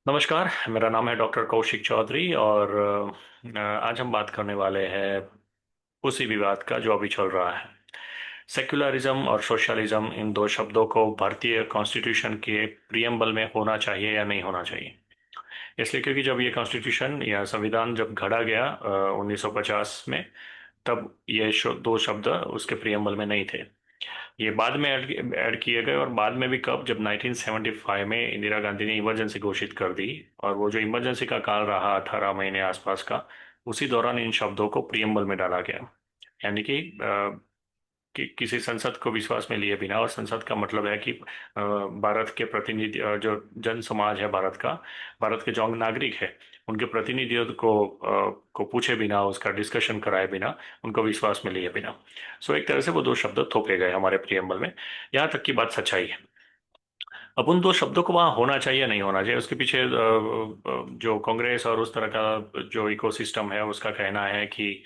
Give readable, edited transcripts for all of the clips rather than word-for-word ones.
नमस्कार। मेरा नाम है डॉक्टर कौशिक चौधरी और आज हम बात करने वाले हैं उसी विवाद का जो अभी चल रहा है। सेक्युलरिज्म और सोशलिज्म, इन दो शब्दों को भारतीय कॉन्स्टिट्यूशन के प्रियम्बल में होना चाहिए या नहीं होना चाहिए। इसलिए क्योंकि जब ये कॉन्स्टिट्यूशन या संविधान जब घड़ा गया 1950 में, तब ये दो शब्द उसके प्रियम्बल में नहीं थे। ये बाद में ऐड किए गए, और बाद में भी कब, जब 1975 में इंदिरा गांधी ने इमरजेंसी घोषित कर दी। और वो जो इमरजेंसी का काल रहा 18 महीने आसपास का, उसी दौरान इन शब्दों को प्रियम्बल में डाला गया। यानी कि किसी संसद को विश्वास में लिए बिना, और संसद का मतलब है कि भारत के प्रतिनिधि, जो जन समाज है भारत का, भारत के जो नागरिक है, उनके प्रतिनिधियों को पूछे बिना, उसका डिस्कशन कराए बिना, उनको विश्वास में लिए बिना। सो एक तरह से वो दो शब्द थोपे गए हमारे प्रियम्बल में। यहाँ तक की बात सच्चाई है। अब उन दो शब्दों को वहाँ होना चाहिए या नहीं होना चाहिए, उसके पीछे जो कांग्रेस और उस तरह का जो इकोसिस्टम है उसका कहना है कि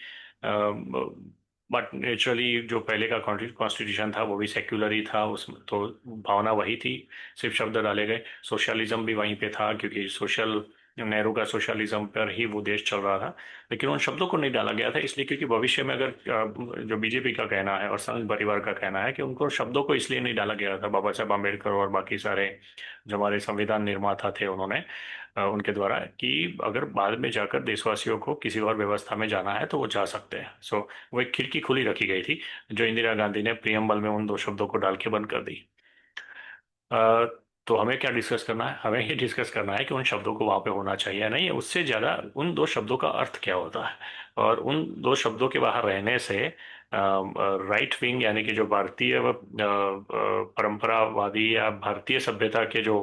बट नेचुरली जो पहले का कॉन्स्टिट्यूशन था वो भी सेक्युलर ही था, उसमें तो भावना वही थी, सिर्फ शब्द डाले गए। सोशलिज्म भी वहीं पे था, क्योंकि सोशल, नेहरू का सोशलिज्म पर ही वो देश चल रहा था। लेकिन उन शब्दों को नहीं डाला गया था, इसलिए क्योंकि भविष्य में अगर जो बीजेपी का कहना है और संघ परिवार का कहना है कि उनको शब्दों को इसलिए नहीं डाला गया था, बाबा साहब आम्बेडकर और बाकी सारे जो हमारे संविधान निर्माता थे उन्होंने, उनके द्वारा, कि अगर बाद में जाकर देशवासियों को किसी और व्यवस्था में जाना है तो वो जा सकते हैं। सो वो एक खिड़की खुली रखी गई थी, जो इंदिरा गांधी ने प्रियम्बल में उन दो शब्दों को डाल के बंद कर दी। अ, तो हमें क्या डिस्कस करना है? हमें ये डिस्कस करना है कि उन शब्दों को वहां पे होना चाहिए या नहीं, उससे ज्यादा उन दो शब्दों का अर्थ क्या होता है। और उन दो शब्दों के बाहर रहने से राइट विंग, यानी कि जो भारतीय परंपरावादी या भारतीय सभ्यता के जो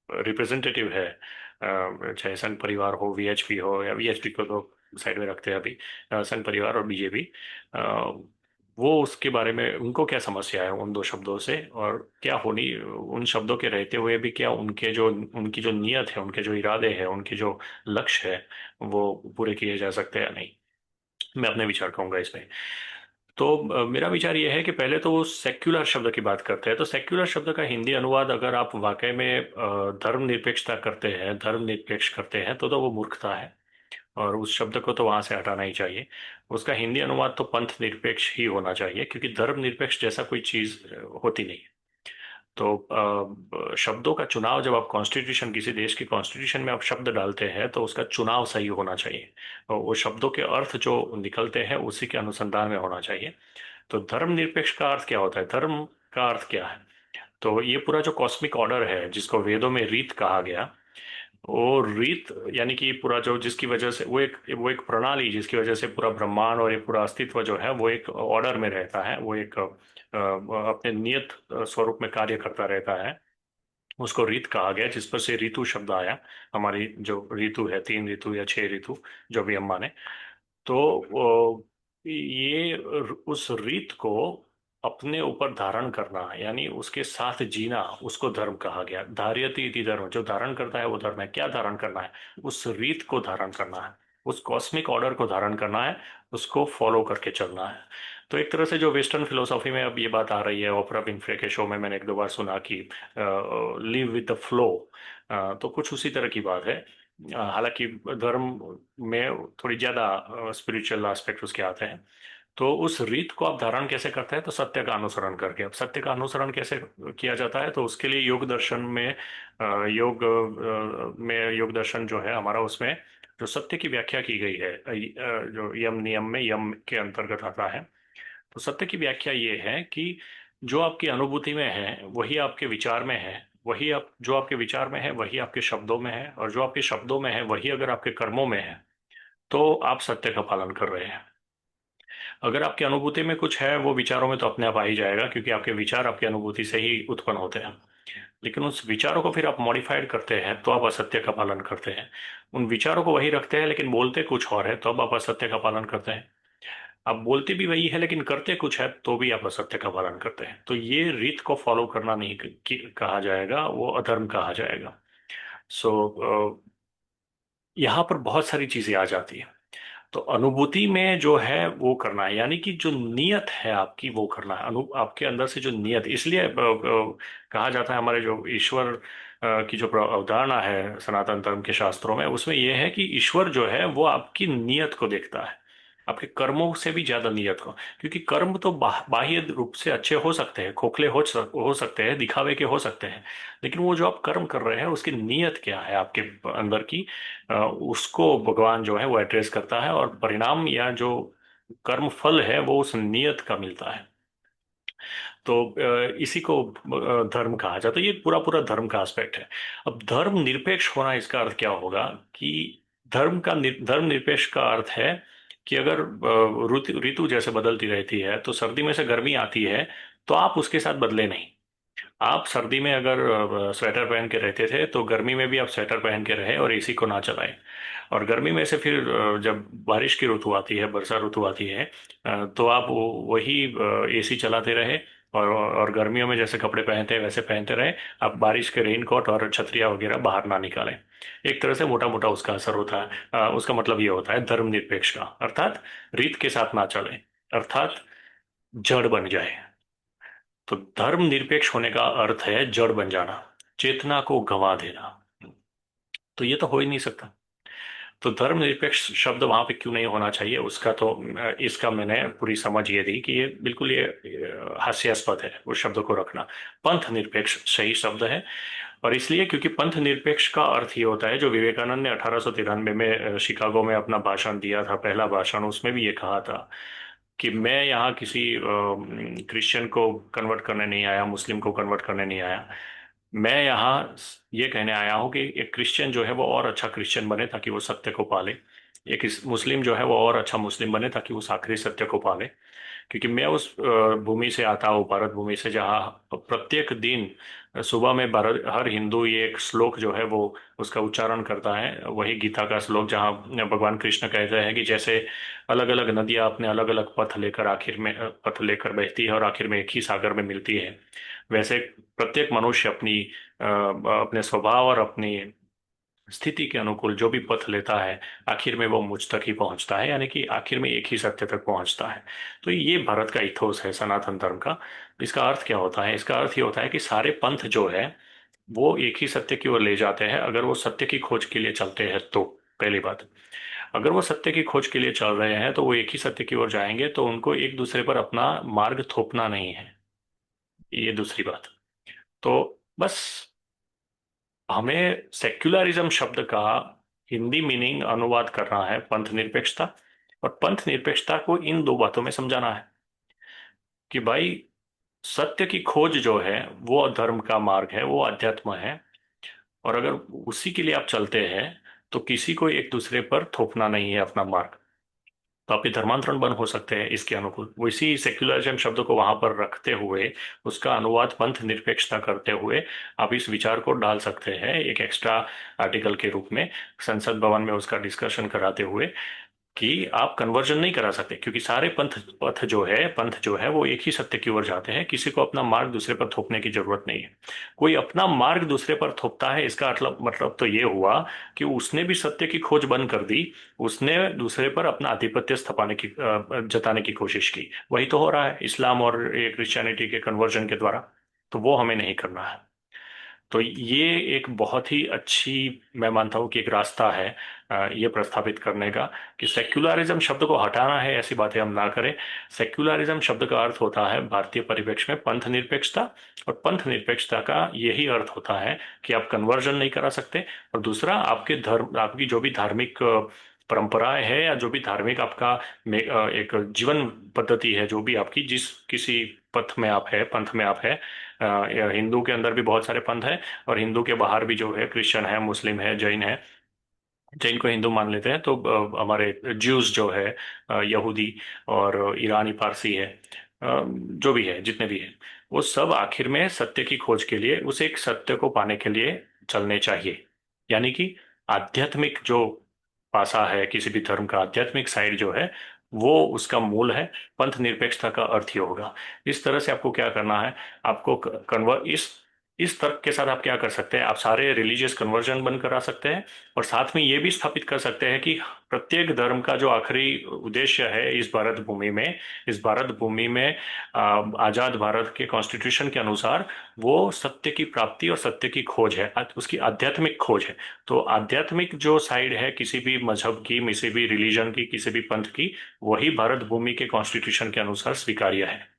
रिप्रेजेंटेटिव है, चाहे संघ परिवार हो, वीएचपी हो, या वीएचपी को तो साइड में रखते हैं अभी, संघ परिवार और बीजेपी, वो उसके बारे में उनको क्या समस्या है उन दो शब्दों से, और क्या होनी उन शब्दों के रहते हुए भी, क्या उनकी जो नीयत है, उनके जो इरादे हैं, उनके जो लक्ष्य है, वो पूरे किए जा सकते हैं या नहीं। मैं अपने विचार कहूंगा इसमें। तो मेरा विचार ये है कि पहले तो वो सेक्युलर शब्द की बात करते हैं, तो सेक्युलर शब्द का हिंदी अनुवाद अगर आप वाकई में धर्मनिरपेक्षता करते हैं, धर्मनिरपेक्ष करते हैं, तो वो मूर्खता है। और उस शब्द को तो वहां से हटाना ही चाहिए। उसका हिंदी अनुवाद तो पंथ निरपेक्ष ही होना चाहिए, क्योंकि धर्म निरपेक्ष जैसा कोई चीज होती नहीं। तो शब्दों का चुनाव, जब आप कॉन्स्टिट्यूशन, किसी देश की कॉन्स्टिट्यूशन में आप शब्द डालते हैं, तो उसका चुनाव सही होना चाहिए, और वो शब्दों के अर्थ जो निकलते हैं उसी के अनुसंधान में होना चाहिए। तो धर्मनिरपेक्ष का अर्थ क्या होता है, धर्म का अर्थ क्या है? तो ये पूरा जो कॉस्मिक ऑर्डर है, जिसको वेदों में रीत कहा गया, वो रीत यानी कि पूरा जो, जिसकी वजह से वो एक प्रणाली, जिसकी वजह से पूरा ब्रह्मांड और ये पूरा अस्तित्व जो है वो एक ऑर्डर में रहता है, वो एक अपने नियत स्वरूप में कार्य करता रहता है, उसको रीत कहा गया, जिस पर से ऋतु शब्द आया। हमारी जो ऋतु है, 3 ऋतु या 6 ऋतु, जो भी हम माने। तो ये उस रीत को अपने ऊपर धारण करना, यानी उसके साथ जीना, उसको धर्म कहा गया। धार्यति इति धर्म, जो धारण करता है वो धर्म है। क्या धारण करना है? उस रीत को धारण करना है, उस कॉस्मिक ऑर्डर को धारण करना है, उसको फॉलो करके चलना है। तो एक तरह से जो वेस्टर्न फिलोसॉफी में अब ये बात आ रही है, ओपरा विनफ्रे के शो में मैंने एक दो बार सुना कि लिव विद द फ्लो, तो कुछ उसी तरह की बात है। हालांकि धर्म में थोड़ी ज्यादा स्पिरिचुअल एस्पेक्ट उसके आते हैं। तो उस रीत को आप धारण कैसे करते हैं? तो सत्य का अनुसरण करके। अब सत्य का अनुसरण कैसे किया जाता है? तो उसके लिए योग दर्शन में, योग दर्शन जो है हमारा, उसमें जो सत्य की व्याख्या की गई है, जो यम नियम में, यम के अंतर्गत आता है। तो सत्य की व्याख्या ये है कि जो आपकी अनुभूति में है वही आपके विचार में है, वही आप, जो आपके विचार में है वही आपके शब्दों में है, और जो आपके शब्दों में है वही अगर आपके कर्मों में है, तो आप सत्य का पालन कर रहे हैं। अगर आपकी अनुभूति में कुछ है, वो विचारों में तो अपने आप आ ही जाएगा, क्योंकि आपके विचार आपकी अनुभूति से ही उत्पन्न होते हैं। लेकिन उस विचारों को फिर आप मॉडिफाइड करते हैं, तो आप असत्य का पालन करते हैं। उन विचारों को वही रखते हैं लेकिन बोलते कुछ और है, तो अब आप असत्य का पालन करते हैं। आप बोलते भी वही है लेकिन करते कुछ है, तो भी आप असत्य का पालन करते हैं। तो ये रीत को फॉलो करना नहीं कहा जाएगा, वो अधर्म कहा जाएगा। सो यहाँ पर बहुत सारी चीजें आ जाती है। तो अनुभूति में जो है वो करना है, यानी कि जो नियत है आपकी वो करना है, आपके अंदर से जो नियत, इसलिए कहा जाता है हमारे जो ईश्वर की जो अवधारणा है सनातन धर्म के शास्त्रों में, उसमें यह है कि ईश्वर जो है वो आपकी नीयत को देखता है, आपके कर्मों से भी ज्यादा नीयत को। क्योंकि कर्म तो बाह्य रूप से अच्छे हो सकते हैं, खोखले हो सकते हैं, दिखावे के हो सकते हैं, लेकिन वो जो आप कर्म कर रहे हैं उसकी नीयत क्या है आपके अंदर की, उसको भगवान जो है वो एड्रेस करता है, और परिणाम या जो कर्म फल है वो उस नियत का मिलता है। तो इसी को धर्म कहा जाता है। ये पूरा पूरा धर्म का एस्पेक्ट है। अब धर्म निरपेक्ष होना, इसका अर्थ क्या होगा कि धर्म निरपेक्ष का अर्थ है कि अगर ऋतु ऋतु जैसे बदलती रहती है, तो सर्दी में से गर्मी आती है, तो आप उसके साथ बदले नहीं। आप सर्दी में अगर स्वेटर पहन के रहते थे, तो गर्मी में भी आप स्वेटर पहन के रहे और एसी को ना चलाएं। और गर्मी में से फिर जब बारिश की ऋतु आती है, वर्षा ऋतु आती है, तो आप वही एसी चलाते रहे, और गर्मियों में जैसे कपड़े पहनते हैं वैसे पहनते रहे। आप बारिश के रेनकोट और छतरियां वगैरह बाहर ना निकालें। एक तरह से मोटा मोटा उसका असर होता है। उसका मतलब ये होता है धर्मनिरपेक्ष का, अर्थात रीत के साथ ना चले, अर्थात जड़ बन जाए। तो धर्म निरपेक्ष होने का अर्थ है जड़ बन जाना, चेतना को गंवा देना। तो ये तो हो ही नहीं सकता। तो धर्मनिरपेक्ष शब्द वहां पे क्यों नहीं होना चाहिए, उसका तो इसका मैंने पूरी समझ ये दी कि ये बिल्कुल ये हास्यास्पद है उस शब्द को रखना। पंथ निरपेक्ष सही शब्द है। और इसलिए क्योंकि पंथ निरपेक्ष का अर्थ ये होता है, जो विवेकानंद ने 1893 में शिकागो में अपना भाषण दिया था, पहला भाषण, उसमें भी ये कहा था कि मैं यहाँ किसी क्रिश्चियन को कन्वर्ट करने नहीं आया, मुस्लिम को कन्वर्ट करने नहीं आया। मैं यहाँ ये कहने आया हूँ कि एक क्रिश्चियन जो है वो और अच्छा क्रिश्चियन बने ताकि वो सत्य को पाले, एक मुस्लिम जो है वो और अच्छा मुस्लिम बने ताकि वो आखिरी सत्य को पाले। क्योंकि मैं उस भूमि से आता हूँ, भारत भूमि से, जहाँ प्रत्येक दिन सुबह में भारत हर हिंदू ये एक श्लोक जो है वो उसका उच्चारण करता है, वही गीता का श्लोक, जहाँ भगवान कृष्ण कहते हैं कि जैसे अलग अलग नदियाँ अपने अलग अलग पथ लेकर आखिर में पथ लेकर बहती है और आखिर में एक ही सागर में मिलती है, वैसे प्रत्येक मनुष्य अपने स्वभाव और अपनी स्थिति के अनुकूल जो भी पथ लेता है, आखिर में वो मुझ तक ही पहुंचता है, यानी कि आखिर में एक ही सत्य तक पहुंचता है। तो ये भारत का इथोस है सनातन धर्म का। इसका अर्थ क्या होता है? इसका अर्थ ये होता है कि सारे पंथ जो है वो एक ही सत्य की ओर ले जाते हैं, अगर वो सत्य की खोज के लिए चलते हैं तो। पहली बात, अगर वो सत्य की खोज के लिए चल रहे हैं तो वो एक ही सत्य की ओर जाएंगे, तो उनको एक दूसरे पर अपना मार्ग थोपना नहीं है। ये दूसरी बात। तो बस हमें सेक्युलरिज्म शब्द का हिंदी मीनिंग अनुवाद करना है पंथ निरपेक्षता, और पंथ निरपेक्षता को इन दो बातों में समझाना है कि भाई सत्य की खोज जो है वो धर्म का मार्ग है, वो अध्यात्म है। और अगर उसी के लिए आप चलते हैं, तो किसी को एक दूसरे पर थोपना नहीं है अपना मार्ग। तो आपके धर्मांतरण बंद हो सकते हैं इसके अनुकूल। वो इसी सेक्युलरिज्म शब्द को वहां पर रखते हुए, उसका अनुवाद पंथ निरपेक्षता करते हुए, आप इस विचार को डाल सकते हैं एक एक्स्ट्रा आर्टिकल के रूप में, संसद भवन में उसका डिस्कशन कराते हुए, कि आप कन्वर्जन नहीं करा सकते, क्योंकि सारे पंथ जो है वो एक ही सत्य की ओर जाते हैं। किसी को अपना मार्ग दूसरे पर थोपने की जरूरत नहीं है। कोई अपना मार्ग दूसरे पर थोपता है, इसका मतलब तो ये हुआ कि उसने भी सत्य की खोज बंद कर दी, उसने दूसरे पर अपना आधिपत्य जताने की कोशिश की। वही तो हो रहा है इस्लाम और क्रिश्चियनिटी के कन्वर्जन के द्वारा। तो वो हमें नहीं करना है। तो ये एक बहुत ही अच्छी, मैं मानता हूँ कि एक रास्ता है ये प्रस्तावित करने का, कि सेक्युलरिज्म शब्द को हटाना है, ऐसी बातें हम ना करें। सेक्युलरिज्म शब्द का अर्थ होता है भारतीय परिप्रेक्ष्य में पंथ निरपेक्षता, और पंथ निरपेक्षता का यही अर्थ होता है कि आप कन्वर्जन नहीं करा सकते। और दूसरा, आपकी जो भी धार्मिक परंपराएं है, या जो भी धार्मिक आपका एक जीवन पद्धति है, जो भी आपकी जिस किसी पथ में आप है, पंथ में आप है, हिंदू के अंदर भी बहुत सारे पंथ हैं, और हिंदू के बाहर भी जो है क्रिश्चियन है, मुस्लिम है, जैन है। जैन को हिंदू मान लेते हैं, तो हमारे ज्यूज जो है, यहूदी और ईरानी पारसी है, जो भी है, जितने भी है, वो सब आखिर में सत्य की खोज के लिए, उस एक सत्य को पाने के लिए चलने चाहिए। यानी कि आध्यात्मिक जो पासा है किसी भी धर्म का, आध्यात्मिक साइड जो है, वो उसका मूल है। पंथ निरपेक्षता का अर्थ ही होगा। इस तरह से आपको क्या करना है, आपको कन्वर्ट इस तर्क के साथ आप क्या कर सकते हैं, आप सारे रिलीजियस कन्वर्जन बंद करा सकते हैं, और साथ में ये भी स्थापित कर सकते हैं कि प्रत्येक धर्म का जो आखिरी उद्देश्य है इस भारत भूमि में, इस भारत भूमि में आजाद भारत के कॉन्स्टिट्यूशन के अनुसार वो सत्य की प्राप्ति और सत्य की खोज है, उसकी आध्यात्मिक खोज है। तो आध्यात्मिक जो साइड है किसी भी मजहब की, किसी भी रिलीजन की, किसी भी पंथ की, वही भारत भूमि के कॉन्स्टिट्यूशन के अनुसार स्वीकार्य है।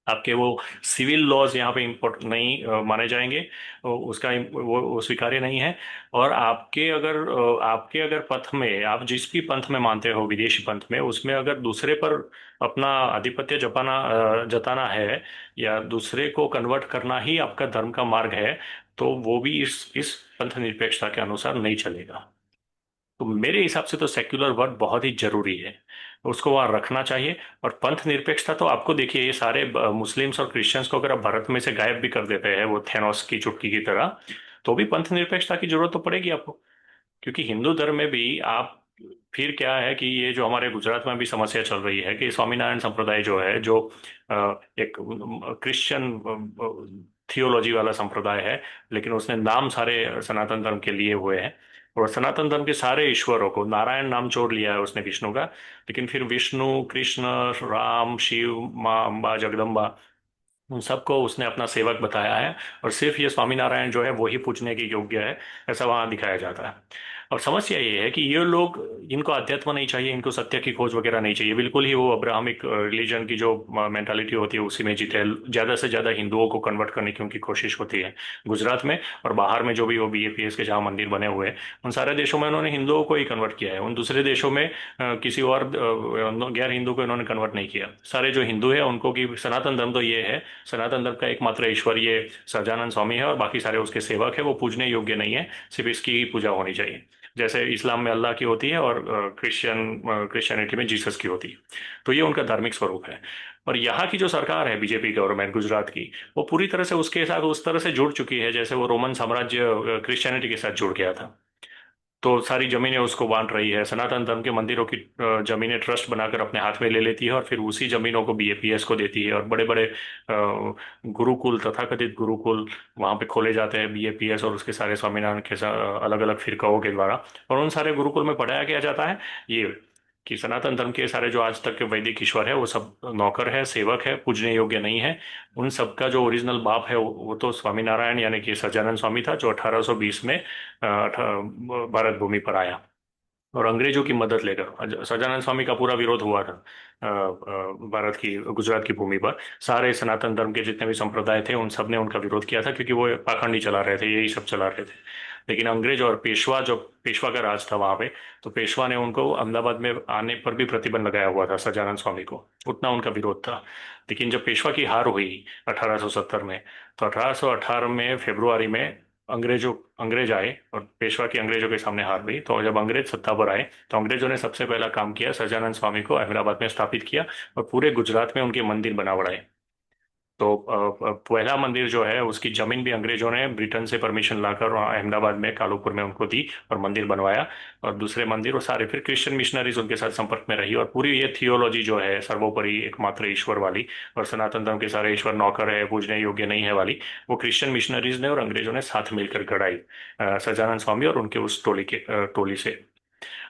आपके वो सिविल लॉज यहाँ पे इम्पोर्ट नहीं माने जाएंगे, उसका वो स्वीकार्य नहीं है। और आपके अगर पथ में, आप जिस भी पंथ में मानते हो, विदेशी पंथ में, उसमें अगर दूसरे पर अपना आधिपत्य जताना है, या दूसरे को कन्वर्ट करना ही आपका धर्म का मार्ग है, तो वो भी इस पंथ निरपेक्षता के अनुसार नहीं चलेगा। तो मेरे हिसाब से तो सेक्युलर वर्ड बहुत ही जरूरी है, उसको वहां रखना चाहिए। और पंथ निरपेक्षता तो आपको देखिए, ये सारे मुस्लिम्स और क्रिश्चियंस को अगर आप भारत में से गायब भी कर देते हैं वो थेनोस की चुटकी की तरह, तो भी पंथ निरपेक्षता की जरूरत तो पड़ेगी आपको। क्योंकि हिंदू धर्म में भी आप, फिर क्या है कि ये जो हमारे गुजरात में भी समस्या चल रही है कि स्वामीनारायण संप्रदाय जो है, जो एक क्रिश्चियन थियोलॉजी वाला संप्रदाय है, लेकिन उसने नाम सारे सनातन धर्म के लिए हुए हैं, और सनातन धर्म के सारे ईश्वरों को, नारायण नाम जोड़ लिया है उसने विष्णु का, लेकिन फिर विष्णु, कृष्ण, राम, शिव, माँ अम्बा, जगदम्बा, उन सबको उसने अपना सेवक बताया है। और सिर्फ ये स्वामीनारायण जो है वो ही पूजने के योग्य है, ऐसा वहां दिखाया जाता है। और समस्या ये है कि ये लोग, इनको अध्यात्म नहीं चाहिए, इनको सत्य की खोज वगैरह नहीं चाहिए, बिल्कुल ही वो अब्राहमिक रिलीजन की जो मेंटालिटी होती है उसी में जीते हैं। ज्यादा से ज्यादा हिंदुओं को कन्वर्ट करने की उनकी कोशिश होती है गुजरात में। और बाहर में जो भी वो बीएपीएस के जहाँ मंदिर बने हुए हैं, उन सारे देशों में उन्होंने हिंदुओं को ही कन्वर्ट किया है, उन दूसरे देशों में किसी और गैर हिंदू को इन्होंने कन्वर्ट नहीं किया। सारे जो हिंदू है उनको की सनातन धर्म तो ये है, सनातन धर्म का एकमात्र ईश्वर ये सहजानंद स्वामी है, और बाकी सारे उसके सेवक है, वो पूजने योग्य नहीं है, सिर्फ इसकी ही पूजा होनी चाहिए। जैसे इस्लाम में अल्लाह की होती है, और क्रिश्चियनिटी में जीसस की होती है। तो ये उनका धार्मिक स्वरूप है। और यहाँ की जो सरकार है, बीजेपी गवर्नमेंट गुजरात की, वो पूरी तरह से उसके साथ उस तरह से जुड़ चुकी है जैसे वो रोमन साम्राज्य क्रिश्चियनिटी के साथ जुड़ गया था। तो सारी जमीनें उसको बांट रही है, सनातन धर्म के मंदिरों की जमीनें ट्रस्ट बनाकर अपने हाथ में ले लेती है, और फिर उसी जमीनों को बीएपीएस को देती है। और बड़े बड़े गुरुकुल, तथाकथित गुरुकुल वहां पे खोले जाते हैं बीएपीएस और उसके सारे स्वामीनारायण के अलग अलग फिरकाओं के द्वारा। और उन सारे गुरुकुल में पढ़ाया क्या जाता है, ये कि सनातन धर्म के सारे जो आज तक के वैदिक ईश्वर है वो सब नौकर है, सेवक है, पूजने योग्य नहीं है। उन सबका जो ओरिजिनल बाप है वो तो स्वामीनारायण यानी कि सज्जानंद स्वामी था, जो 1820 में भारत भूमि पर आया, और अंग्रेजों की मदद लेकर। सज्जानंद स्वामी का पूरा विरोध हुआ था भारत की, गुजरात की भूमि पर। सारे सनातन धर्म के जितने भी संप्रदाय थे उन सब ने उनका विरोध किया था, क्योंकि वो पाखंडी चला रहे थे, यही सब चला रहे थे। लेकिन अंग्रेज और पेशवा, जो पेशवा का राज था वहां पे, तो पेशवा ने उनको अहमदाबाद में आने पर भी प्रतिबंध लगाया हुआ था सज्जानंद स्वामी को, उतना उनका विरोध था। लेकिन जब पेशवा की हार हुई 1870 में, तो 1818 में फरवरी में अंग्रेज आए, और पेशवा की अंग्रेजों के सामने हार गई। तो जब अंग्रेज सत्ता पर आए, तो अंग्रेजों ने सबसे पहला काम किया, सहजानंद स्वामी को अहमदाबाद में स्थापित किया, और पूरे गुजरात में उनके मंदिर बना बढ़ाए। तो पहला मंदिर जो है उसकी जमीन भी अंग्रेजों ने ब्रिटेन से परमिशन लाकर वहाँ अहमदाबाद में कालूपुर में उनको दी, और मंदिर बनवाया। और दूसरे मंदिर वो सारे फिर क्रिश्चियन मिशनरीज उनके साथ संपर्क में रही, और पूरी ये थियोलॉजी जो है सर्वोपरि एकमात्र ईश्वर वाली, और सनातन धर्म के सारे ईश्वर नौकर है, पूजने योग्य नहीं है वाली, वो क्रिश्चियन मिशनरीज ने और अंग्रेजों ने साथ मिलकर गढ़ाई, सहजानंद स्वामी और उनके उस टोली से।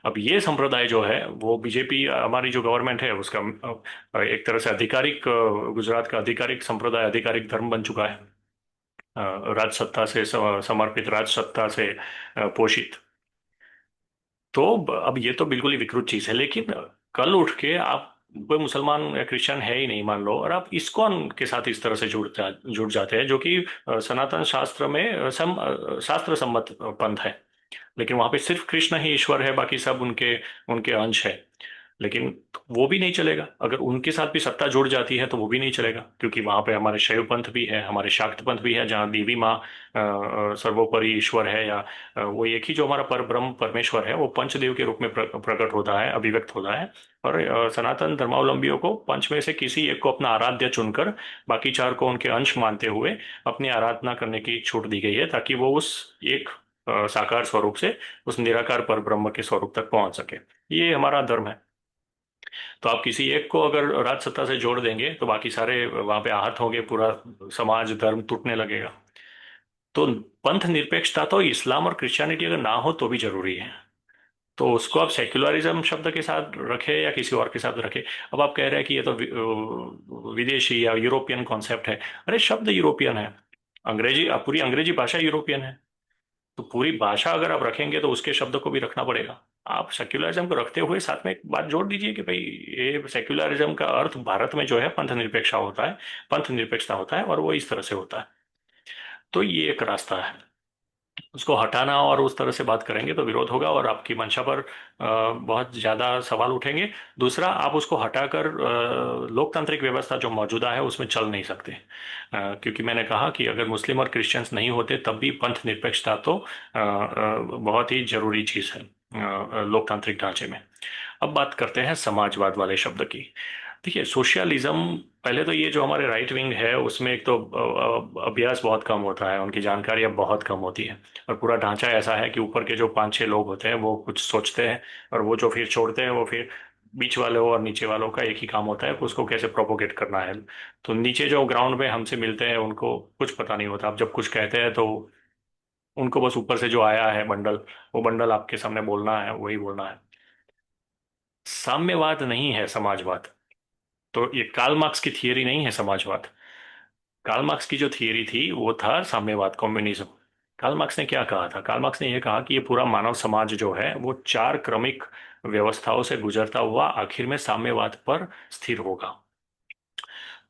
अब ये संप्रदाय जो है वो बीजेपी, हमारी जो गवर्नमेंट है उसका एक तरह से आधिकारिक, गुजरात का आधिकारिक संप्रदाय, आधिकारिक धर्म बन चुका है, राजसत्ता से समर्पित, राजसत्ता से पोषित। तो अब ये तो बिल्कुल ही विकृत चीज है। लेकिन कल उठ के आप, कोई मुसलमान या क्रिश्चियन है ही नहीं मान लो, और आप इस्कॉन के साथ इस तरह से जुड़ जाते हैं, जो कि सनातन शास्त्र में शास्त्र सम्मत पंथ है, लेकिन वहां पे सिर्फ कृष्ण ही ईश्वर है, बाकी सब उनके उनके अंश है। लेकिन वो भी नहीं चलेगा, अगर उनके साथ भी सत्ता जुड़ जाती है तो वो भी नहीं चलेगा, क्योंकि वहां पे हमारे शैव पंथ भी है, हमारे शाक्त पंथ भी है, जहाँ देवी माँ सर्वोपरि ईश्वर है, या वो एक ही जो हमारा पर ब्रह्म परमेश्वर है वो पंचदेव के रूप में प्रकट होता है, अभिव्यक्त होता है। और सनातन धर्मावलंबियों को पंच में से किसी एक को अपना आराध्य चुनकर बाकी चार को उनके अंश मानते हुए अपनी आराधना करने की छूट दी गई है, ताकि वो उस एक साकार स्वरूप से उस निराकार पर ब्रह्म के स्वरूप तक पहुंच सके। ये हमारा धर्म है। तो आप किसी एक को अगर राजसत्ता से जोड़ देंगे तो बाकी सारे वहां पे आहत होंगे, पूरा समाज धर्म टूटने लगेगा। तो पंथ निरपेक्षता तो इस्लाम और क्रिश्चियनिटी अगर ना हो तो भी जरूरी है। तो उसको आप सेक्युलरिज्म शब्द के साथ रखें या किसी और के साथ रखें। अब आप कह रहे हैं कि ये तो विदेशी या यूरोपियन कॉन्सेप्ट है। अरे शब्द यूरोपियन है, अंग्रेजी, पूरी अंग्रेजी भाषा यूरोपियन है। तो पूरी भाषा अगर आप रखेंगे तो उसके शब्द को भी रखना पड़ेगा। आप सेक्युलरिज्म को रखते हुए साथ में एक बात जोड़ दीजिए कि भाई ये सेक्युलरिज्म का अर्थ भारत में जो है पंथ निरपेक्षा होता है, पंथ निरपेक्षता होता है, और वो इस तरह से होता है। तो ये एक रास्ता है। उसको हटाना और उस तरह से बात करेंगे तो विरोध होगा और आपकी मंशा पर बहुत ज्यादा सवाल उठेंगे। दूसरा, आप उसको हटाकर लोकतांत्रिक व्यवस्था जो मौजूदा है उसमें चल नहीं सकते। क्योंकि मैंने कहा कि अगर मुस्लिम और क्रिश्चियंस नहीं होते तब भी पंथ निरपेक्षता तो बहुत ही जरूरी चीज है लोकतांत्रिक ढांचे में। अब बात करते हैं समाजवाद वाले शब्द की। देखिए सोशलिज्म, पहले तो ये जो हमारे राइट विंग है उसमें एक तो अभ्यास बहुत कम होता है, उनकी जानकारी अब बहुत कम होती है। और पूरा ढांचा ऐसा है कि ऊपर के जो पांच छह लोग होते हैं वो कुछ सोचते हैं, और वो जो फिर छोड़ते हैं वो फिर बीच वालों और नीचे वालों का एक ही काम होता है कि उसको कैसे प्रोपोगेट करना है। तो नीचे जो ग्राउंड में हमसे मिलते हैं उनको कुछ पता नहीं होता। आप जब कुछ कहते हैं तो उनको बस ऊपर से जो आया है बंडल, वो बंडल आपके सामने बोलना है, वही बोलना है। साम्यवाद नहीं है समाजवाद। तो ये कार्ल मार्क्स की थियरी नहीं है समाजवाद। कार्ल मार्क्स की जो थियरी थी वो था साम्यवाद, कम्युनिज्म। कार्ल मार्क्स ने क्या कहा था? कार्ल मार्क्स ने यह कहा कि ये पूरा मानव समाज जो है वो चार क्रमिक व्यवस्थाओं से गुजरता हुआ आखिर में साम्यवाद पर स्थिर होगा।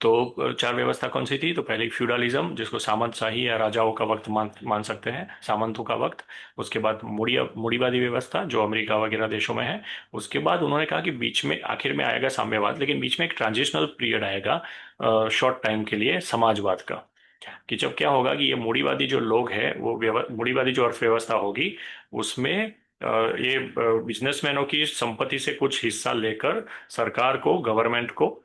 तो चार व्यवस्था कौन सी थी? तो पहले फ्यूडलिज्म, जिसको सामंतशाही या राजाओं का वक्त मान मान सकते हैं, सामंतों का वक्त। उसके बाद मूढ़ीवादी व्यवस्था जो अमेरिका वगैरह देशों में है। उसके बाद उन्होंने कहा कि बीच में आखिर में आएगा साम्यवाद, लेकिन बीच में एक ट्रांजिशनल पीरियड आएगा शॉर्ट टाइम के लिए समाजवाद का। कि जब क्या होगा कि ये मूढ़ीवादी जो लोग हैं वो मूढ़ीवादी जो अर्थव्यवस्था होगी उसमें ये बिजनेसमैनों की संपत्ति से कुछ हिस्सा लेकर सरकार को, गवर्नमेंट को,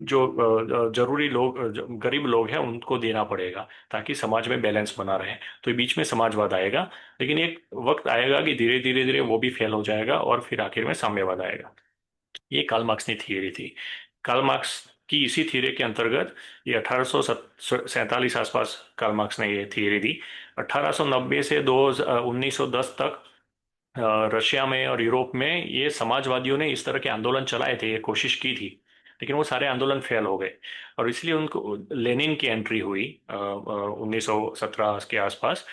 जो जरूरी लोग, जो गरीब लोग हैं उनको देना पड़ेगा ताकि समाज में बैलेंस बना रहे। तो ये बीच में समाजवाद आएगा। लेकिन एक वक्त आएगा कि धीरे धीरे धीरे वो भी फेल हो जाएगा और फिर आखिर में साम्यवाद आएगा। ये कार्ल मार्क्स की थियरी थी। कार्ल मार्क्स की इसी थियरी के अंतर्गत ये 1847 आसपास कार्ल मार्क्स ने ये थियरी दी। 1890 से 1910 तक रशिया में और यूरोप में ये समाजवादियों ने इस तरह के आंदोलन चलाए थे, ये कोशिश की थी। लेकिन वो सारे आंदोलन फेल हो गए। और इसलिए उनको लेनिन की एंट्री हुई 1917 के आसपास,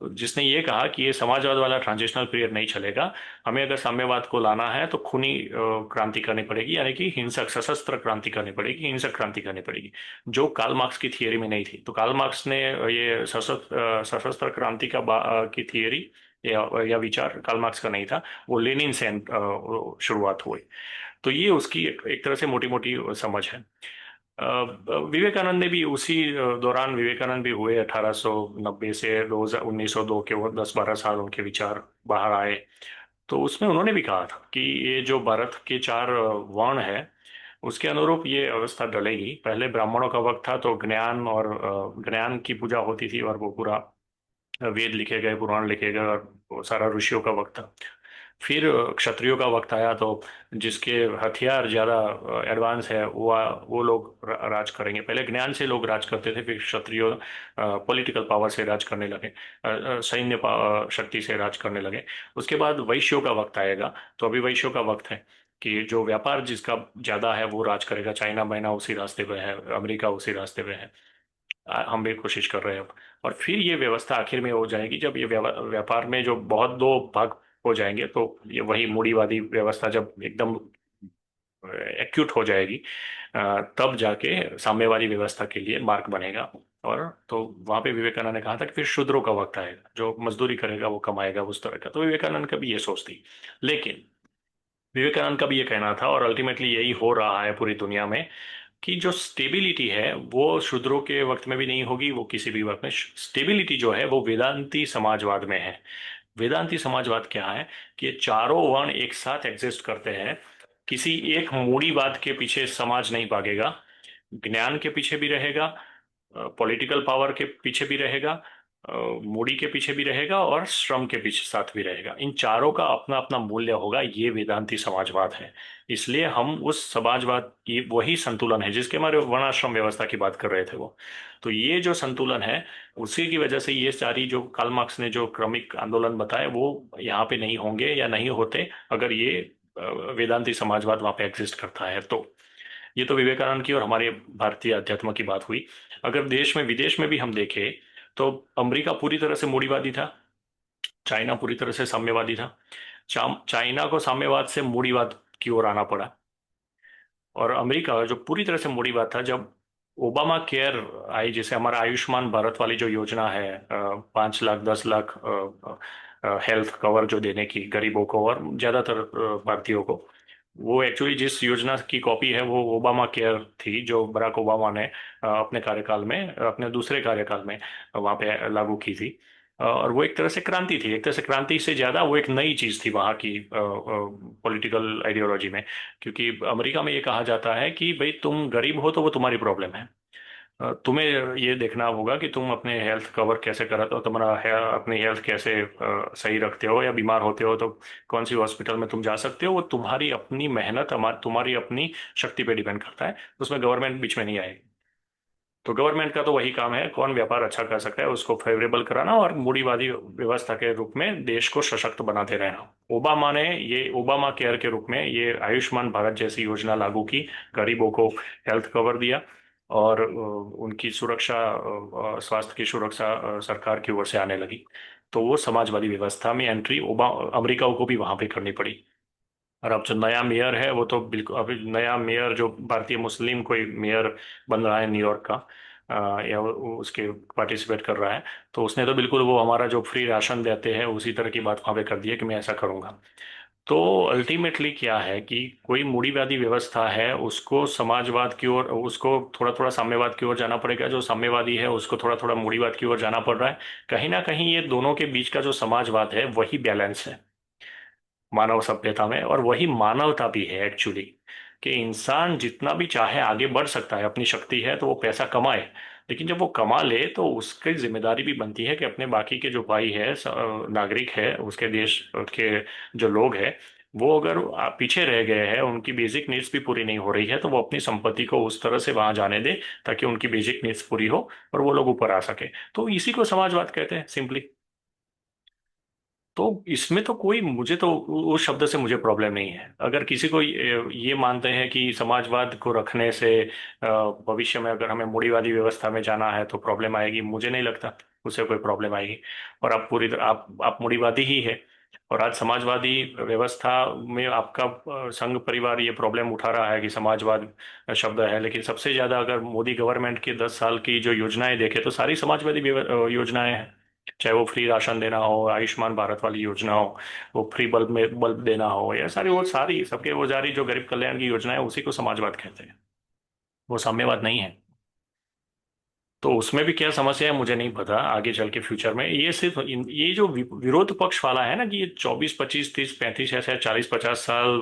जिसने ये कहा कि ये समाजवाद वाला ट्रांजिशनल पीरियड नहीं चलेगा। हमें अगर साम्यवाद को लाना है तो खूनी क्रांति करनी पड़ेगी, यानी कि हिंसक सशस्त्र क्रांति करनी पड़ेगी, हिंसक क्रांति करनी पड़ेगी, जो कार्ल मार्क्स की थियरी में नहीं थी। तो कार्ल मार्क्स ने ये सशस्त्र क्रांति की थियरी या विचार कार्ल मार्क्स का नहीं था, वो लेनिन से शुरुआत हुई। तो ये उसकी एक तरह से मोटी मोटी समझ है। विवेकानंद ने भी उसी दौरान, विवेकानंद भी हुए 1890 से 1902 के, वो 10-12 साल उनके विचार बाहर आए। तो उसमें उन्होंने भी कहा था कि ये जो भारत के चार वर्ण है उसके अनुरूप ये अवस्था डलेगी। पहले ब्राह्मणों का वक्त था तो ज्ञान और ज्ञान की पूजा होती थी, और वो पूरा वेद लिखे गए, पुराण लिखे गए, और वो सारा ऋषियों का वक्त था। फिर क्षत्रियों का वक्त आया तो जिसके हथियार ज्यादा एडवांस है वो लोग राज करेंगे। पहले ज्ञान से लोग राज करते थे, फिर क्षत्रियो पॉलिटिकल पावर से राज करने लगे, सैन्य शक्ति से राज करने लगे। उसके बाद वैश्यों का वक्त आएगा। तो अभी वैश्यों का वक्त है कि जो व्यापार जिसका ज्यादा है वो राज करेगा। चाइना माइना उसी रास्ते पे है, अमेरिका उसी रास्ते पे है। हम भी कोशिश कर रहे हैं अब। और फिर ये व्यवस्था आखिर में हो जाएगी जब ये व्यापार में जो बहुत दो भाग हो जाएंगे, तो ये वही मूढ़ीवादी व्यवस्था जब एकदम एक्यूट हो जाएगी, तब जाके साम्यवादी व्यवस्था के लिए मार्ग बनेगा। और तो वहां पे विवेकानंद ने कहा था कि फिर शूद्रों का वक्त आएगा, जो मजदूरी करेगा वो कमाएगा, उस तरह का। तो विवेकानंद का भी ये सोच थी। लेकिन विवेकानंद का भी ये कहना था, और अल्टीमेटली यही हो रहा है पूरी दुनिया में, कि जो स्टेबिलिटी है वो शूद्रों के वक्त में भी नहीं होगी, वो किसी भी वक्त में। स्टेबिलिटी जो है वो वेदांती समाजवाद में है। वेदांती समाजवाद क्या है? कि ये चारों वर्ण एक साथ एग्जिस्ट करते हैं। किसी एक मूढ़ीवाद के पीछे समाज नहीं भागेगा, ज्ञान के पीछे भी रहेगा, पॉलिटिकल पावर के पीछे भी रहेगा, मूडी के पीछे भी रहेगा और श्रम के पीछे साथ भी रहेगा। इन चारों का अपना अपना मूल्य होगा, ये वेदांती समाजवाद है। इसलिए हम उस समाजवाद की वही संतुलन है जिसके हमारे वर्णाश्रम व्यवस्था की बात कर रहे थे वो। तो ये जो संतुलन है, उसी की वजह से ये सारी जो कार्ल मार्क्स ने जो क्रमिक आंदोलन बताए वो यहाँ पे नहीं होंगे या नहीं होते, अगर ये अ, वेदांती समाजवाद वहाँ पे एग्जिस्ट करता है तो। ये तो विवेकानंद की और हमारे भारतीय अध्यात्म की बात हुई। अगर देश में विदेश में भी हम देखें तो अमेरिका पूरी तरह से मूढ़ीवादी था, चाइना पूरी तरह से साम्यवादी था। चाइना को साम्यवाद से मूढ़ीवाद की ओर आना पड़ा। और अमेरिका जो पूरी तरह से मूढ़ीवाद था, जब ओबामा केयर आई, जैसे हमारा आयुष्मान भारत वाली जो योजना है, 5 लाख 10 लाख हेल्थ कवर जो देने की गरीबों को और ज्यादातर भारतीयों को, वो एक्चुअली जिस योजना की कॉपी है वो ओबामा केयर थी जो बराक ओबामा ने अपने कार्यकाल में, अपने दूसरे कार्यकाल में वहां पे लागू की थी। और वो एक तरह से क्रांति थी, एक तरह से क्रांति से ज्यादा वो एक नई चीज थी वहाँ की पॉलिटिकल आइडियोलॉजी में। क्योंकि अमेरिका में ये कहा जाता है कि भाई तुम गरीब हो तो वो तुम्हारी प्रॉब्लम है, तुम्हें ये देखना होगा कि तुम अपने हेल्थ कवर कैसे कराते हो, तुम्हारा अपनी हेल्थ कैसे सही रखते हो, या बीमार होते हो तो कौन सी हॉस्पिटल में तुम जा सकते हो, वो तुम्हारी अपनी मेहनत, तुम्हारी अपनी शक्ति पे डिपेंड करता है। उसमें गवर्नमेंट बीच में नहीं आएगी। तो गवर्नमेंट का तो वही काम है, कौन व्यापार अच्छा कर सकता है उसको फेवरेबल कराना और मूढ़ीवादी व्यवस्था के रूप में देश को सशक्त बनाते रहना। ओबामा ने ये ओबामा केयर के रूप में ये आयुष्मान भारत जैसी योजना लागू की, गरीबों को हेल्थ कवर दिया और उनकी सुरक्षा, स्वास्थ्य की सुरक्षा सरकार की ओर से आने लगी। तो वो समाजवादी व्यवस्था में एंट्री ओबा अमेरिका को भी वहां पे करनी पड़ी। और अब जो नया मेयर है वो तो बिल्कुल, अभी नया मेयर जो भारतीय मुस्लिम कोई मेयर बन रहा है न्यूयॉर्क का, या वो उसके पार्टिसिपेट कर रहा है, तो उसने तो बिल्कुल वो हमारा जो फ्री राशन देते हैं उसी तरह की बात वहां पे कर दी है कि मैं ऐसा करूंगा। तो अल्टीमेटली क्या है कि कोई मूढ़ीवादी व्यवस्था है उसको समाजवाद की ओर, उसको थोड़ा थोड़ा साम्यवाद की ओर जाना पड़ेगा, जो साम्यवादी है उसको थोड़ा थोड़ा मूढ़ीवाद की ओर जाना पड़ रहा है। कहीं ना कहीं ये दोनों के बीच का जो समाजवाद है वही बैलेंस है मानव सभ्यता में, और वही मानवता भी है एक्चुअली। कि इंसान जितना भी चाहे आगे बढ़ सकता है, अपनी शक्ति है तो वो पैसा कमाए, लेकिन जब वो कमा ले तो उसकी जिम्मेदारी भी बनती है कि अपने बाकी के जो भाई है, नागरिक है उसके देश के जो लोग हैं, वो अगर पीछे रह गए हैं, उनकी बेसिक नीड्स भी पूरी नहीं हो रही है, तो वो अपनी संपत्ति को उस तरह से वहां जाने दे ताकि उनकी बेसिक नीड्स पूरी हो और वो लोग ऊपर आ सके। तो इसी को समाजवाद कहते हैं सिंपली। तो इसमें तो कोई, मुझे तो उस शब्द से मुझे प्रॉब्लम नहीं है। अगर किसी को ये मानते हैं कि समाजवाद को रखने से भविष्य में अगर हमें मूढ़ीवादी व्यवस्था में जाना है तो प्रॉब्लम आएगी, मुझे नहीं लगता उससे कोई प्रॉब्लम आएगी। और आप पूरी तरह आप मूढ़ीवादी ही है, और आज समाजवादी व्यवस्था में आपका संघ परिवार ये प्रॉब्लम उठा रहा है कि समाजवाद शब्द है, लेकिन सबसे ज्यादा अगर मोदी गवर्नमेंट की 10 साल की जो योजनाएं देखें तो सारी समाजवादी योजनाएं हैं। चाहे वो फ्री राशन देना हो, आयुष्मान भारत वाली योजना हो, वो फ्री बल्ब में बल्ब देना हो, या सारी वो सारी सबके वो जारी जो गरीब कल्याण की योजना है उसी को समाजवाद कहते हैं, वो साम्यवाद नहीं है। तो उसमें भी क्या समस्या है मुझे नहीं पता, आगे चल के फ्यूचर में ये सिर्फ ये जो विरोध पक्ष वाला है ना, कि ये 24 25 30 35 ऐसे 40 50 साल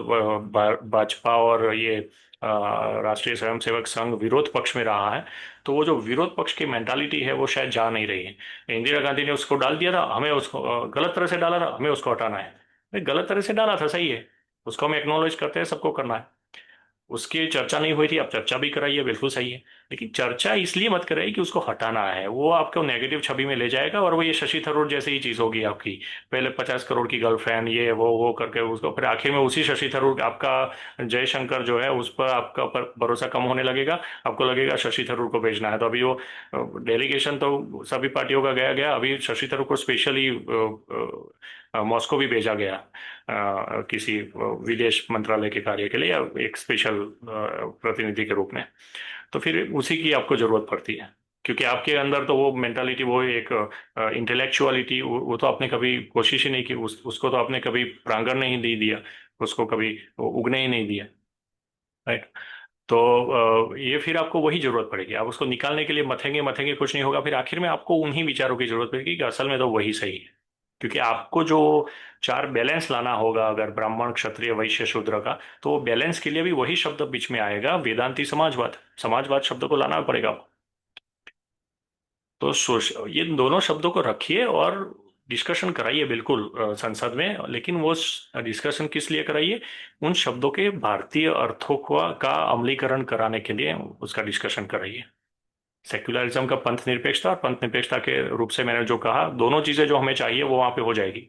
भाजपा और ये राष्ट्रीय स्वयंसेवक संघ विरोध पक्ष में रहा है, तो वो जो विरोध पक्ष की मेंटालिटी है वो शायद जा नहीं रही है। इंदिरा गांधी ने उसको डाल दिया था, हमें उसको गलत तरह से डाला था, हमें उसको हटाना है। भाई गलत तरह से डाला था, सही है, उसको हम एक्नॉलेज करते हैं, सबको करना है। उसकी चर्चा नहीं हुई थी, अब चर्चा भी कराइए, बिल्कुल सही है। लेकिन चर्चा इसलिए मत कराइए कि उसको हटाना है, वो आपको नेगेटिव छवि में ले जाएगा और वो ये शशि थरूर जैसी ही चीज होगी आपकी। पहले 50 करोड़ की गर्लफ्रेंड, ये वो करके उसको, फिर आखिर में उसी शशि थरूर आपका जयशंकर जो है उस पर आपका पर भरोसा कम होने लगेगा। आपको लगेगा शशि थरूर को भेजना है, तो अभी वो डेलीगेशन तो सभी पार्टियों का गया गया, अभी शशि थरूर को स्पेशली मॉस्को भी भेजा गया किसी विदेश मंत्रालय के कार्य के लिए, या एक स्पेशल प्रतिनिधि के रूप में। तो फिर उसी की आपको जरूरत पड़ती है, क्योंकि आपके अंदर तो वो मेंटालिटी, वो एक इंटेलेक्चुअलिटी, वो तो आपने कभी कोशिश ही नहीं की, उसको तो आपने कभी प्रांगण नहीं दे दिया, उसको कभी उगने ही नहीं दिया। राइट। तो ये फिर आपको वही जरूरत पड़ेगी, आप उसको निकालने के लिए मथेंगे मथेंगे कुछ नहीं होगा, फिर आखिर में आपको उन्हीं विचारों की जरूरत पड़ेगी कि असल में तो वही सही है। क्योंकि आपको जो चार बैलेंस लाना होगा अगर ब्राह्मण क्षत्रिय वैश्य शूद्र का, तो वो बैलेंस के लिए भी वही शब्द बीच में आएगा, वेदांती समाजवाद। समाजवाद शब्द को लाना पड़ेगा। तो ये दोनों शब्दों को रखिए और डिस्कशन कराइए बिल्कुल संसद में, लेकिन वो डिस्कशन किस लिए कराइए? उन शब्दों के भारतीय अर्थों का अमलीकरण कराने के लिए उसका डिस्कशन कराइए। सेक्युलरिज्म का पंथ निरपेक्षता, और पंथ निरपेक्षता के रूप से मैंने जो कहा, दोनों चीजें जो हमें चाहिए वो वहां पे हो जाएगी।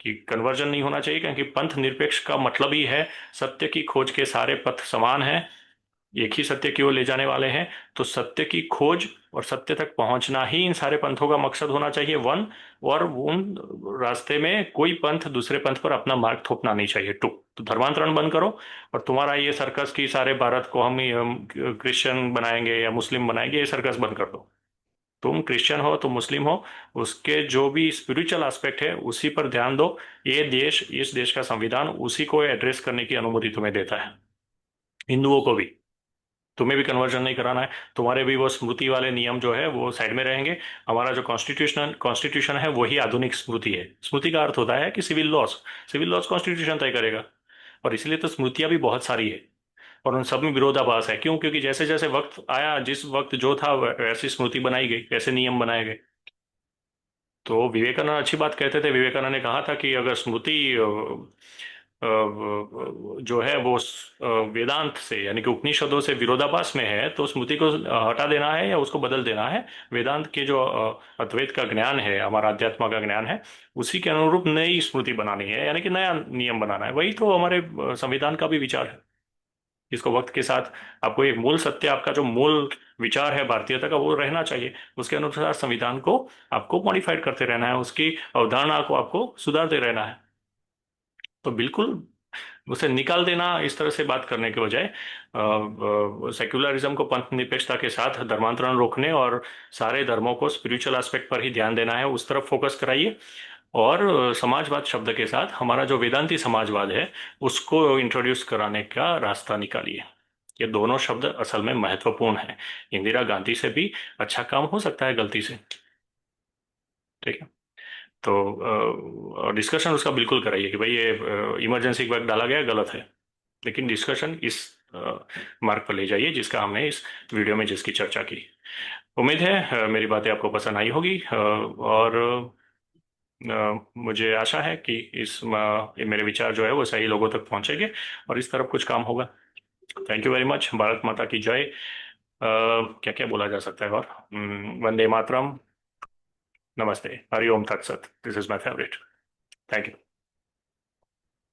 कि कन्वर्जन नहीं होना चाहिए, क्योंकि पंथ निरपेक्ष का मतलब ही है सत्य की खोज के सारे पथ समान हैं, एक ही सत्य की ओर ले जाने वाले हैं। तो सत्य की खोज और सत्य तक पहुंचना ही इन सारे पंथों का मकसद होना चाहिए, वन। और उन रास्ते में कोई पंथ दूसरे पंथ पर अपना मार्ग थोपना नहीं चाहिए, टू। तो धर्मांतरण बंद करो, और तुम्हारा ये सर्कस की सारे भारत को हम क्रिश्चियन बनाएंगे या मुस्लिम बनाएंगे, ये सर्कस बंद कर दो। तुम क्रिश्चियन हो, तुम मुस्लिम हो, उसके जो भी स्पिरिचुअल एस्पेक्ट है उसी पर ध्यान दो। ये देश, इस देश का संविधान उसी को एड्रेस करने की अनुमति तुम्हें देता है। हिंदुओं को भी, तुम्हें भी कन्वर्जन नहीं कराना है। तुम्हारे भी वो स्मृति वाले नियम जो है वो साइड में रहेंगे। हमारा जो कॉन्स्टिट्यूशन कॉन्स्टिट्यूशन है वही आधुनिक स्मृति है। स्मृति का अर्थ होता है कि civil laws. Civil laws constitution तय करेगा। और इसलिए तो स्मृतियां भी बहुत सारी है, और उन सब में विरोधाभास है। क्यों? क्योंकि जैसे जैसे वक्त आया, जिस वक्त जो था वैसी स्मृति बनाई गई, वैसे नियम बनाए गए। तो विवेकानंद अच्छी बात कहते थे। विवेकानंद ने कहा था कि अगर स्मृति जो है वो वेदांत से, यानी कि उपनिषदों से विरोधाभास में है, तो स्मृति को हटा देना है या उसको बदल देना है। वेदांत के जो अद्वैत का ज्ञान है, हमारा अध्यात्म का ज्ञान है, उसी के अनुरूप नई स्मृति बनानी है, यानी कि नया नियम बनाना है। वही तो हमारे संविधान का भी विचार है। इसको वक्त के साथ, आपको एक मूल सत्य, आपका जो मूल विचार है भारतीयता का, वो रहना चाहिए। उसके अनुसार संविधान को आपको मॉडिफाइड करते रहना है, उसकी अवधारणा को आपको सुधारते रहना है। तो बिल्कुल उसे निकाल देना, इस तरह से बात करने के बजाय सेक्युलरिज्म को पंथ निरपेक्षता के साथ धर्मांतरण रोकने और सारे धर्मों को स्पिरिचुअल एस्पेक्ट पर ही ध्यान देना है, उस तरफ फोकस कराइए। और समाजवाद शब्द के साथ हमारा जो वेदांती समाजवाद है उसको इंट्रोड्यूस कराने का रास्ता निकालिए। ये दोनों शब्द असल में महत्वपूर्ण हैं। इंदिरा गांधी से भी अच्छा काम हो सकता है गलती से। ठीक है। तो डिस्कशन उसका बिल्कुल कराइए कि भाई ये इमरजेंसी वक्त डाला गया गलत है, लेकिन डिस्कशन इस मार्ग पर ले जाइए जिसका हमने इस वीडियो में जिसकी चर्चा की। उम्मीद है मेरी बातें आपको पसंद आई होगी, और मुझे आशा है कि ये मेरे विचार जो है वो सही लोगों तक पहुंचेंगे और इस तरफ कुछ काम होगा। Thank you very much. Bharat माता की जय। क्या क्या बोला जा सकता है और? वंदे मातरम। नमस्ते, हरि ओम तत्सत। This is my favourite. Thank you.